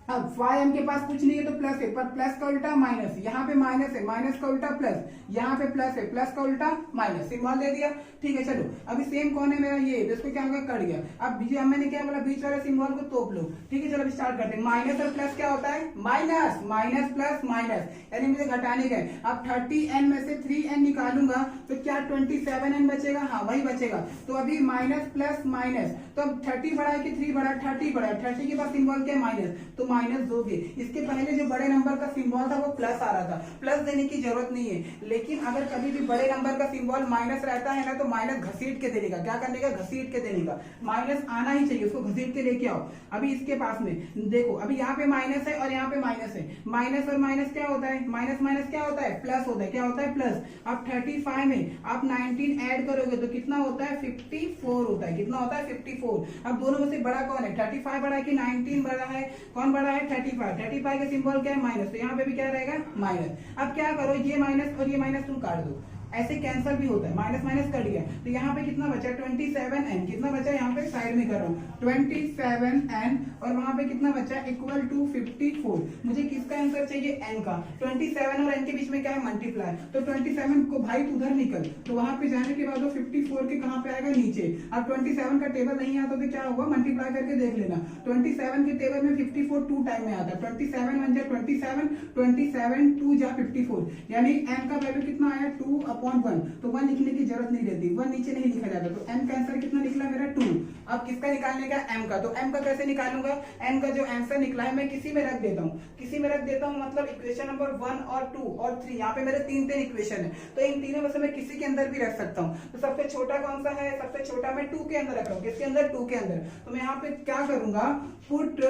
अब 5m के पास कुछ नहीं है तो प्लस है, पर प्लस का उल्टा माइनस, यहाँ पे माइनस है, माइनस का उल्टा प्लस, यहाँ पे प्लस है, प्लस का उल्टा माइनस, सिंबल दे दिया। ठीक है, चलो अभी सेम कौन है मेरा, ये, इसको क्या होगा, कट गया। अब मैंने क्या बोला, बीच वाले सिंबल को तोप लो। ठीक है, चलो अभी स्टार्ट करते हैं। माइनस और प्लस क्या होता है, माइनस, माइनस प्लस माइनस, यानी मुझे घटाने गए। अब 30n में से 3n निकालूंगा तो क्या 27n बचेगा, हाँ वही बचेगा। तो अभी माइनस प्लस माइनस, तो अब 30 बढ़ा कि 3 बढ़ा, 30 बढ़ा, 30 के बाद सिंबल क्या, माइनस, तो माइनस दोगे। इसके पहले जो बड़े नंबर का सिंबल था वो प्लस आ रहा था, प्लस देने की जरूरत नहीं है। लेकिन अगर कभी भी बड़े नंबर का सिंबल माइनस रहता है ना, तो माइनस घसीट के देने का, क्या करने का, घसीट के देने का। माइनस आना ही चाहिए, उसको घसीट के लेके आओ। अभी इसके पास में देखो, अभी यहाँ पे माइनस है और यहाँ पे माइनस है। माइनस और माइनस क्या होता है, माइनस माइनस क्या होता है, प्लस होता है। क्या होता है, प्लस। अब 35 में आप 19 ऐड करोगे तो कितना होता है, 54 होता है। कितना होता है, 54। अब दोनों में से बड़ा कौन है, 35 बड़ा है कि 19 बड़ा है, कौन बड़ा है, 35 का सिंबल क्या है, माइनस, तो यहाँ पे भी क्या रहेगा, माइनस। अब क्या करो, ये माइनस और ये माइनस तुम काट दो, ऐसे कैंसिल भी होता है, माइनस माइनस कट गया। तो यहाँ पे कितना बचा, 27n। कितना बचा, यहाँ पे साइड में कर रहा हूँ, 27n, और वहां पे कितना बचा, इक्वल टू 54। मुझे किसका आंसर चाहिए, n का। 27 और n के बीच में क्या है, मल्टीप्लाई। तो 27 को भाई तू उधर निकल, तो वहां पे जाने के बाद वो 54 के कहाँ पे आएगा, नीचे। अब 27 का टेबल नहीं आता तो क्या होगा, मल्टीप्लाई करके देख लेना। 27 के टेबल में 54 2 टाइम में आता है। 27 1 जा 27, 27 2 जा 54, यानी n का वैल्यू कितना आया, 2/1। तो 1 लिखने की जरूरत नहीं रहती, 1 नीचे नहीं लिखा जाता। तो n का आंसर कितना निकला मेरा, 2। अब किसका निकालने का, m का। तो m का कैसे निकालूंगा, n का जो आंसर निकला है मैं किसी में रख देता हूँ, किसी में रख देता हूँ, मतलब इक्वेशन नंबर 1 और 2 और 3। यहाँ पे मेरे 3 इक्वेशन है, तो इन तीनों में से मैं किसी के अंदर भी रख सकता हूँ। तो सबसे छोटा कौन सा है, सबसे छोटा मैं 2 के अंदर रख रहा हूँ। किसके अंदर, 2 के अंदर। तो मैं यहाँ पे क्या करूंगा, पुट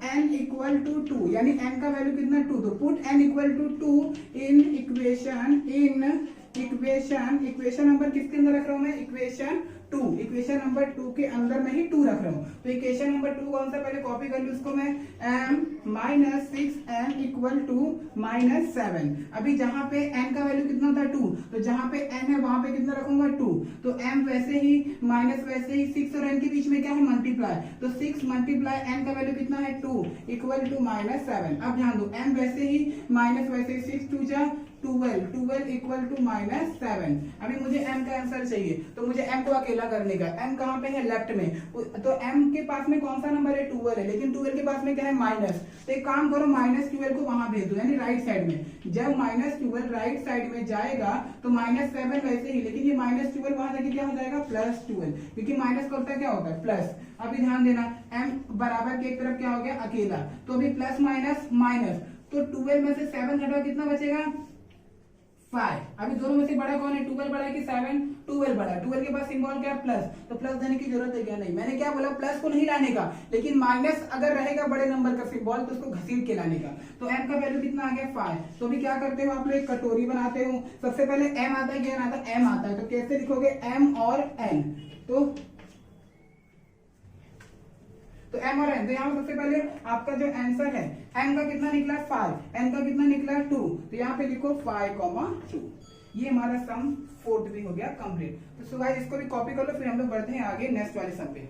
n इक्वल टू 2, यानी n का वैल्यू कितना, 2। तो put n equal to 2 in equation number किसके अंदर रख रहा हूं मैं, इक्वेशन 2। इक्वेशन नंबर 2 के अंदर में ही 2 रख रहा हूं। तो इक्वेशन नंबर 2 कौन सा, पहले कॉपी कर लूं इसको मैं, m minus 6n equal to minus 7। अभी जहां पे n का वैल्यू कितना था, 2, तो जहां पे n है वहां पे कितना रखूंगा, 2। तो m वैसे ही माइनस वैसे ही, 6 और n के बीच में क्या है, मल्टीप्लाई। तो 6 मल्टीप्लाई n का वैल्यू कितना है, 2 इक्वल टू माइनस 7। अब ध्यान दो, m वैसे ही माइनस वैसे ही, 6 2 जा 12 इक्वल टू माइनस 7। अभी मुझे m का आंसर चाहिए, तो मुझे m को अकेला करने का। m कहाँ पे है, लेफ्ट में, तो m के पास में कौन सा नंबर है, 12 है, लेकिन 12 के पास में क्या है, माइनस। तो एक काम करो, -12 को वहां भेज दो, यानी राइट साइड में। जब -12 राइट साइड में जाएगा तो -7 वैसे ही, लेकिन ये -12 वहां जाके क्या हो जाएगा, +12, क्योंकि माइनस का होता क्या होता है, प्लस। अभी ध्यान देना, m बराबर के एक तरफ क्या हो गया, अकेला, तो अभी प्लस माइनस माइनस, तो 12 में से 7 घटाओ, कितना बचेगा, 5। अभी दोनों में से बड़ा कौन है, 12 बड़ा है कि 7, 12 बड़ा है। 12 के पास सिंबल क्या, प्लस, तो प्लस देने की जरूरत है क्या, नहीं। मैंने क्या बोला, प्लस को नहीं लाने का, लेकिन माइनस अगर रहेगा बड़े नंबर का सिंबल तो उसको घसीट के लाने का। तो m का वैल्यू कितना आ गया, 5। तो अभी क्या करते हो आप लोग, एक कटोरी बनाते हो। सबसे पहले m आता है, क्या आता है, m आता है। तो कैसे लिखोगे, m और n, तो m और n। तो यहाँ सबसे पहले आपका जो आंसर है, m का कितना निकला, 5, n का कितना निकला, 2। तो यहाँ पे लिखो 5,2। ये हमारा सम 4 भी हो गया कंप्लीट। तो सो गाइस, इसको भी कॉपी कर लो, फिर हम लोग बढ़ते हैं आगे नेक्स्ट वाले सम पे।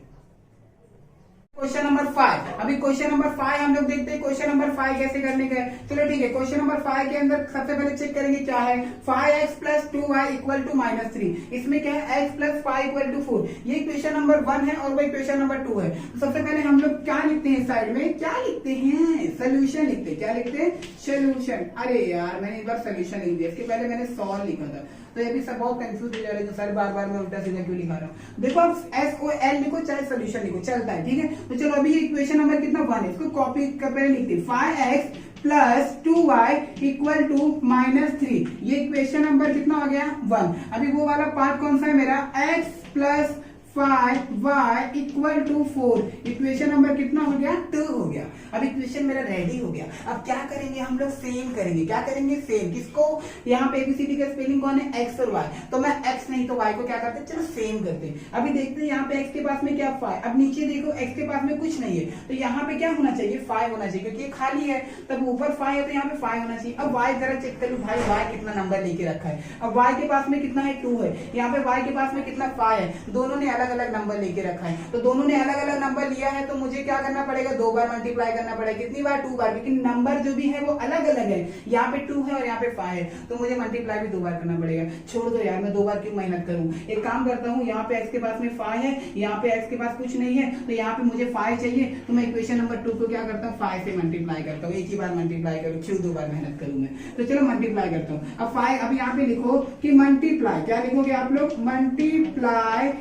Question number 5। अभी क्वेश्चन नंबर 5 हम लोग देखते हैं, क्वेश्चन नंबर 5 कैसे करने का है। चलो ठीक है, क्वेश्चन नंबर 5 के अंदर सबसे पहले चेक करेंगे क्या है, 5x plus 2y equal to -3। इसमें क्या है, x प्लस 5 इक्वल टू 4। ये इक्वेशन नंबर 1 है और वो इक्वेशन नंबर 2 है। तो सबसे पहले हम लोग क्या लिखते हैं, साइड में क्या लिखते हैं, सोल्यूशन लिखते हैं। क्या लिखते हैं, सोल्यूशन। अरे यार, मैंने एक बार सोल्यूशन लिख दिया, इसके पहले मैंने सॉल्व लिखा था, तो ये भी सब बहुत कंफ्यूज हो जा रहे हैं सर, बार बार मैं उल्टा सीधा क्यों लिखा रहा हूँ। देखो आप SOL लिखो चाहे सोल्यूशन लिखो, चलता है, ठीक है। तो चलो अभी इक्वेशन नंबर कितना, 1 है, इसको कॉपी कर पहले लिखते हैं, 5x plus 2y equal to -3। ये इक्वेशन नंबर कितना हो गया 1। अभी वो वाला पार्ट कौन सा है मेरा, x plus 5y equal to 4। Equation number कितना हो गया 2 हो गया। अब इक्वेशन मेरा रेडी हो गया। अब क्या करेंगे हम लोग, सेम करेंगे। क्या करेंगे, सेम। किसको, यहाँ पे एबीसीडी का स्पेलिंग कौन है, x और y। तो मैं x नहीं तो y को क्या करते हैं, चलो सेम करते हैं। अभी देखते हैं यहाँ पे x के पास में क्या 5। अब नीचे देखो x के पास में कुछ नहीं है, तो यहाँ पे क्या होना चाहिए 5 होना चाहिए, क्योंकि ये खाली है। तब ऊपर 5 है तो यहाँ पे 5 होना चाहिए। अब y जरा चेक कर लो भाई, y कितना नंबर लेके रखा है। अब y के पास में कितना है 2 है, यहाँ पे y के पास में कितना 5 है। दोनों ने अलग अलग नंबर लेके रखा है, तो दोनों ने अलग अलग नंबर लिया है, तो मुझे क्या करना पड़ेगा, 2 बार मल्टीप्लाई करना पड़ेगा। कितनी बार, 2 बार, लेकिन नंबर जो भी है वो अलग अलग है। यहाँ पे 2 है और यहाँ पे 5 है, तो मुझे मल्टीप्लाई भी 2 बार करना पड़ेगा। छोड़ दो यार, मैं 2 बार क्यों मेहनत करूं। एक काम करता हूँ, यहाँ पे x के पास में 5 है, यहाँ पे x के पास कुछ नहीं है, तो यहाँ पे मुझे 5 चाहिए, तो मैं इक्वेशन नंबर 2 को क्या करता हूँ 5 से मल्टीप्लाई करता हूँ। एक ही बार मल्टीप्लाई करूँ, क्यों 2 बार मेहनत करूँ मैं। तो चलो मल्टीप्लाई करता हूँ। अब 5, अब यहाँ पे लिखो कि मल्टीप्लाई, क्या लिखोगे आप लोग, मल्टीप्लाई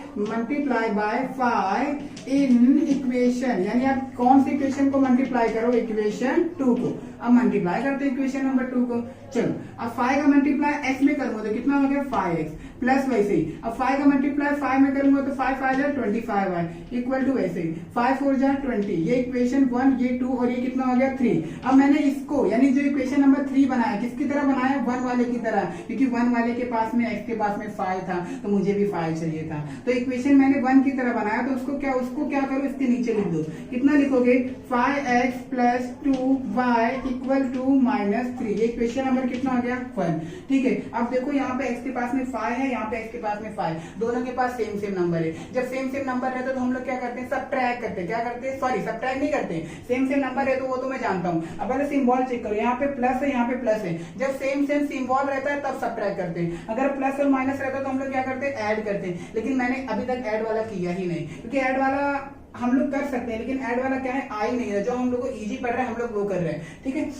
बाय 5 इन इक्वेशन, यानी आप कौन सी इक्वेशन को मल्टीप्लाई करो, इक्वेशन 2 को। अब मल्टीप्लाई करते हैं इक्वेशन नंबर 2 को। चलो अब 5 का मल्टीप्लाई x में करूंगा तो कितना हो गया 5x, प्लस वैसे ही अब 5 का मल्टीप्लाई 5 में करूंगा तो 5 5 जा 25y इक्वल टू वैसे ही 5 4 जा 20। ये इक्वेशन 1, ये 2 और ये कितना हो गया 3। अब मैंने इसको यानी जो इक्वेशन नंबर 3 बनाया, किसकी तरह बनाया, 1 वाले की तरह, क्योंकि 1 वाले के पास में x के पास में 5 था, तो मुझे भी 5 चाहिए था। तो इक्वेशन मैंने 1 की तरह बनाया, तो उसको क्या करो, इसके नीचे लिख दो। कितना लिखोगे, 5x plus 2y equal to -3। ये इक्वेशन नंबर कितना हो गया 1। ठीक है, अब देखो यहाँ पे x के पास में 5 है, यहाँ पे x के पास में 5, दोनों के पास सेम नंबर है। जब सेम नंबर रहता है तो हम लोग क्या करते हैं, सबट्रैक्ट करते हैं। क्या करते हैं, सॉरी सबट्रैक्ट नहीं करते, सेम नंबर है तो वो तो मैं जानता हूँ। अब अगर सिंबल चेक करो, यहाँ पे प्लस है, यहाँ पे प्लस है। जब सेम सिंबल रहता है तब सबट्रैक्ट करते हैं। अगर प्लस और माइनस रहता है तो हम लोग क्या करते हैं, ऐड करते हैं। लेकिन मैंने अभी तक ऐड वाला किया ही नहीं, क्योंकि ऐड वाला हम लोग कर सकते हैं, लेकिन ऐड वाला क्या है, आ ही नहीं है। जो हम लोग को इजी पड़ रहा है हम लोग वो कर रहे हैं। ठीक है,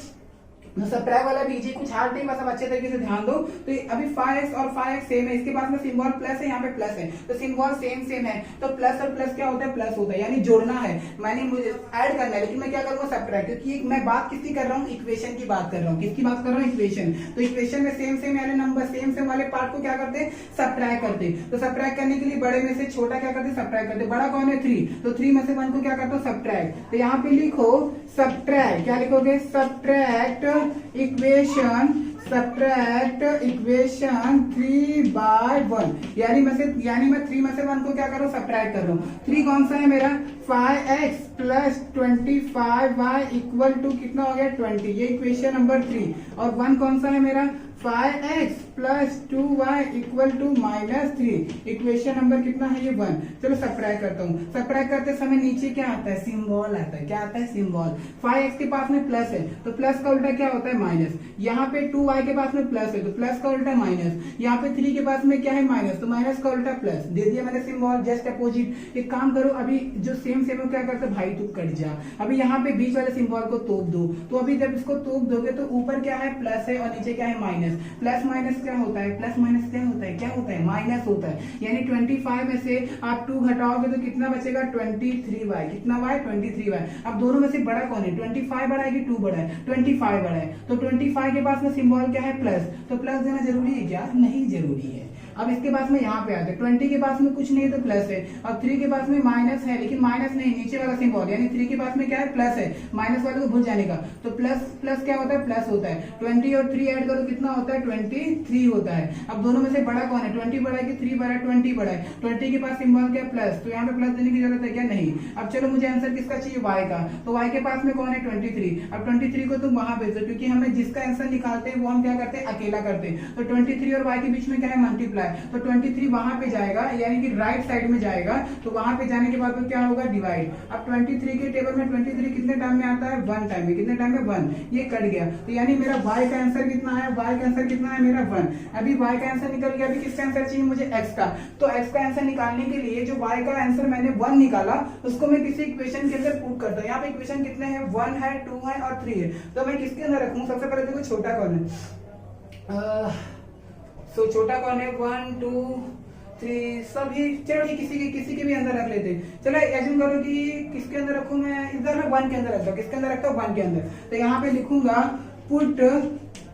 सबट्रैक्ट वाला भी इजी, कुछ हार्ड नहीं, बस अब अच्छे तरीके से ध्यान दो। तो अभी 5x और 5x सेम है, इसके पास में सिंबल प्लस है, यहाँ पे प्लस है, तो सिंबल सेम है, तो प्लस और प्लस क्या होता है, प्लस होता है, यानी जोड़ना है। मैंने मुझे ऐड करना है, लेकिन मैं क्या करूंगा, सबट्रैक्ट, क्योंकि मैं बात किसकी कर रहा हूँ, इक्वेशन की बात कर रहा हूँ। किसकी बात कर रहा हूँ, इक्वेशन। तो इक्वेशन में सेम वाले नंबर, सेम वाले पार्ट को क्या करते हैं, सबट्रैक्ट करते हैं। तो सबट्रैक्ट करने के लिए बड़े में से छोटा क्या करते हैं, सबट्रैक्ट करते हैं। बड़ा कौन है 3, तो 3 में से 1 को क्या करते हो, सबट्रैक्ट। तो यहाँ पे लिखो सबट्रैक्ट, क्या लिखोगे, सबट्रैक्ट इक्वेशन 3/1, यानी मैं 3 में से 1 को क्या करूं, सबट्रैक्ट कर रहा हूं। 3 कौन सा है मेरा, 5x plus 25y equal to कितना हो गया 20। ये इक्वेशन नंबर 3। और 1 कौन सा है मेरा, 5x plus 2y equal to -3। Equation number कितना है, ये 1। चलो सबट्रैक्ट करता हूँ। सबट्रैक्ट करते समय नीचे क्या आता है, सिंबल आता है। क्या आता है, सिंबल। 5x के पास में प्लस है, तो प्लस का उल्टा क्या होता है, माइनस। यहाँ पे 2y के पास में प्लस है, तो प्लस का उल्टा माइनस। यहाँ पे 3 के पास में क्या है, माइनस, तो माइनस का उल्टा प्लस। दे दिया मैंने सिंबल, जस्ट अपोजिट। एक काम करो, अभी जो सेम है क्या करते भाई, तू कट जा। अभी यहाँ पे बीच वाले सिंबल को तोप दो, तो अभी जब इसको तोप दोगे तो ऊपर क्या है, प्लस है, और नीचे क्या है, माइनस। प्लस माइनस क्या होता है, प्लस माइनस क्या होता है, क्या होता है, माइनस होता है। यानी 25 में से आप 2 घटाओगे तो कितना बचेगा, 23y। कितना y, 23y। अब दोनों में से बड़ा कौन है, 25 बड़ा है कि 2 बड़ा है, 25 बड़ा है। तो 25 के पास में सिंबल क्या है, प्लस। तो प्लस देना जरूरी है क्या, नहीं जरूरी है। अब इसके पास में यहाँ पे आते हैं, 20 के पास में कुछ नहीं है तो प्लस है, और 3 के पास में माइनस है, लेकिन माइनस नहीं, नीचे वाला सिंबल, यानी 3 के पास में क्या है, प्लस है। माइनस वाले को भूल जाने का, तो प्लस प्लस क्या होता है, प्लस होता है। 20 और 3 ऐड करो कितना होता है, 23 होता है। अब दोनों में से बड़ा कौन है, 20 बड़ा है कि 3 बड़ा है, 20 बड़ा है। 20 के पास सिंबल क्या, प्लस, तो यहाँ पे प्लस देने की जरूरत है क्या, नहीं। अब चलो मुझे आंसर किसका चाहिए, y का। तो y के पास में कौन है, 23। अब 23 को तुम वहां भेजो, क्योंकि हमें जिसका आंसर निकालते हैं वो हम क्या करते हैं, अकेला करते हैं। तो 23 और y के बीच में क्या है, मल्टीप्लाई। तो 23 वहां पे जाएगा, यानी कि राइट साइड में जाएगा, तो वहां पे जाने के बाद तो क्या होगा, डिवाइड। अब 23 के टेबल में 23 कितने टाइम में आता है, 1 टाइम में। कितने टाइम में, 1। ये कट गया, तो यानी मेरा y का आंसर कितना है, y का आंसर कितना है मेरा 1। अभी y का आंसर निकल गया। अभी किसका आंसर चाहिए मुझे, x का। तो x का आंसर निकालने के लिए जो y का आंसर मैंने 1 निकाला, उसको मैं किसी इक्वेशन के अंदर पुट करता हूँ। यहाँ पे इक्वेशन कितने हैं, 1 है, 2 है और 3 है। तो मैं किसके अंदर रखूँ, सबसे पहले देखो छोटा कौन है, छोटा कौन है, 1 2 3 सभी, चलो ठीक किसी के भी अंदर रख लेते हैं। चलो एज्यूम करो कि किसके अंदर रखूं मैं, इधर मैं 1 के अंदर रखता हूँ। किसके अंदर रखता हूँ? 1 के अंदर। तो यहाँ पे लिखूंगा put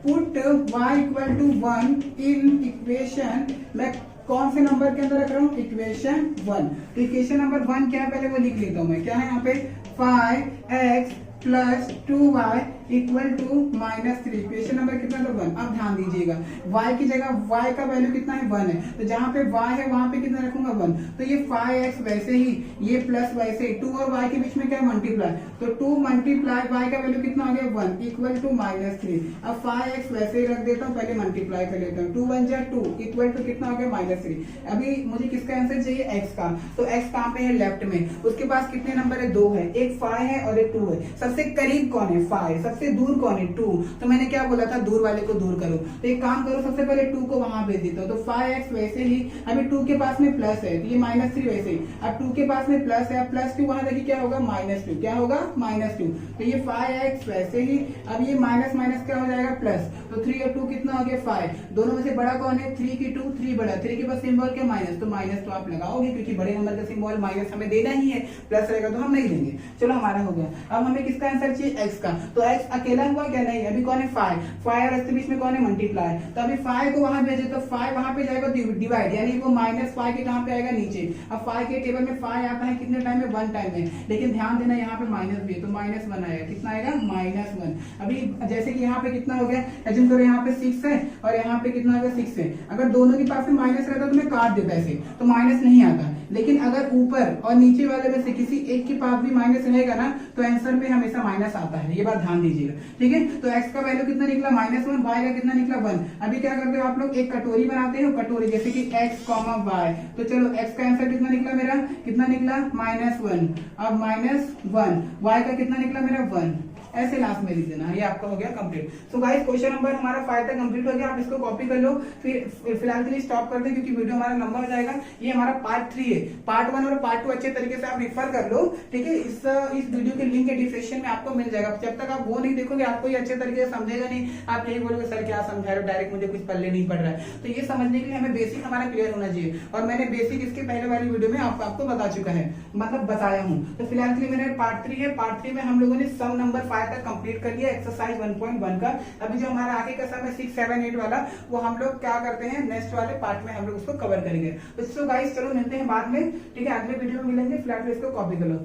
y equal to 1 in equation, मैं कौन से नंबर के अंदर रख रहा हूँ? इक्वेशन 1। तो इक्वेशन नंबर 1 क्या है पहले वो लिख लेता हूँ मैं। क्या है यहाँ पे? 5x plus 2y equal to -3। Equation number कितना था? 1। अब ध्यान दीजिएगा y की जगह y का वैल्यू कितना है? 1 है। तो जहां पे y है वहां पे कितना रखूंगा? 1। तो ये 5x वैसे ही, ये प्लस वैसे ही, 2 और y के बीच में क्या है? मल्टीप्लाई। तो 2 मल्टीप्लाई y का वैल्यू कितना आ गया? 1 इक्वल टू -3। अब 5x वैसे ही रख देता हूँ, पहले मल्टीप्लाई कर लेता हूँ। 2 1 जा 2 इक्वल टू कितना हो गया? -3। अभी मुझे किसका आंसर चाहिए? x का। तो x कहां पे है? लेफ्ट में। उसके पास कितने नंबर है? 2 है। एक 5 है और एक 2 है। सबसे करीब कौन है? 5। सबसे दूर कौन है? 2। तो मैंने क्या बोला था? दूर वाले को दूर करो। तो एक काम करो, सबसे पहले 2 को वहां भेज देता हूँ। तो 5x वैसे ही, अभी 2 के पास में प्लस है तो ये -3 वैसे ही। अब 2 के पास में प्लस है, प्लस 2 वहां देखिए क्या होगा? -2। क्या होगा? -2। तो ये 5x वैसे ही, अब ये माइनस माइनस क्या हो जाएगा? प्लस। तो 3 और 2 कितना हो गया? 5। दोनों में से बड़ा कौन है? 3 की 2, 3 बड़ा। 3 के पास सिंबल क्या? माइनस। तो माइनस तो आप लगाओगे क्योंकि बड़े नंबर का सिंबल माइनस हमें देना ही है, प्लस रहेगा तो हम नहीं लेंगे। चलो हमारा हो गया। अब हमें किसका आंसर चाहिए? x का। तो x अकेला हुआ क्या? नहीं। अभी कौन है? 5 और x के बीच में कौन है? मल्टीप्लाई। तो अभी 5 को वहां भेजे तो 5 वहां पे जाएगा डिवाइड, यानी वो -5 के कहां पे आएगा? नीचे। अब 5 के टेबल में 5 आता है कितने टाइम में? 1 टाइम में। लेकिन ध्यान देना यहाँ पे माइनस भी है तो -1 आएगा। कितना आएगा? -1। अभी जैसे कि यहाँ पे कितना हो गया? एज्यूम करो यहाँ पे 6 है और यहाँ पे कितना होगा? 6 है। अगर दोनों के पास में माइनस रहता तो मैं काट देता ऐसे, तो माइनस नहीं आता। लेकिन अगर ऊपर और नीचे वाले में से किसी एक के पास भी माइनस रहेगा ना, तो आंसर में हमेशा माइनस आता है। ये बात ध्यान दीजिएगा, ठीक है। तो x का वैल्यू कितना निकला? -1। y का कितना निकला? 1। अभी क्या करते हो आप लोग? एक कटोरी बनाते हो, कटोरी जैसे कि x, y। तो चलो x का आंसर कितना निकला मेरा? कितना निकला? -1। अब -1। y का कितना निकला मेरा? 1। ऐसे लास्ट में लिख देना। ये आपका हो गया complete. So guys question number हमारा 5 तक कंप्लीट हो गया। आप इसको कॉपी कर लो, फिर फिलहाल के लिए स्टॉप कर दें क्योंकि वीडियो हमारा लंबा हो जाएगा। ये हमारा पार्ट 3 है। पार्ट 1 और पार्ट 2 अच्छे तरीके से आप रिफर कर लो, ठीक है। इस वीडियो के लिंक के डिस्क्रिप्शन में आपको मिल जाएगा। जब तक आप वो नहीं देखोगे आपको ये अच्छे तरीके से समझेगा नहीं। आप यही बोलोगे सर क्या समझा रहे हो, डायरेक्ट मुझे कुछ पल्ले नहीं पड़ रहा है। तो ये समझने के लिए हमें बेसिक हमारा क्लियर होना चाहिए, और मैंने बेसिक इसके पहले वाली वीडियो में आपको बता चुका है, मतलब बताया हूँ। तो फिलहाल के लिए मेरा पार्ट 3 है। पार्ट 3 में हम लोगों ने सम नंबर 5 तक कंप्लीट कर लिया एक्सरसाइज 1.1 का। अभी जो हमारा आगे का सम है 6, 7, 8 वाला, वो हम लोग क्या करते हैं नेक्स्ट वाले पार्ट में हम लोग उसको कवर करेंगे। तो सो गाइस चलो मिलते हैं बाद में, ठीक है। अगले वीडियो में मिलेंगे। फिलहाल इसको कॉपी कर लो,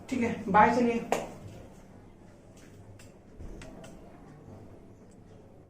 ठीक है। बाय, चलिए।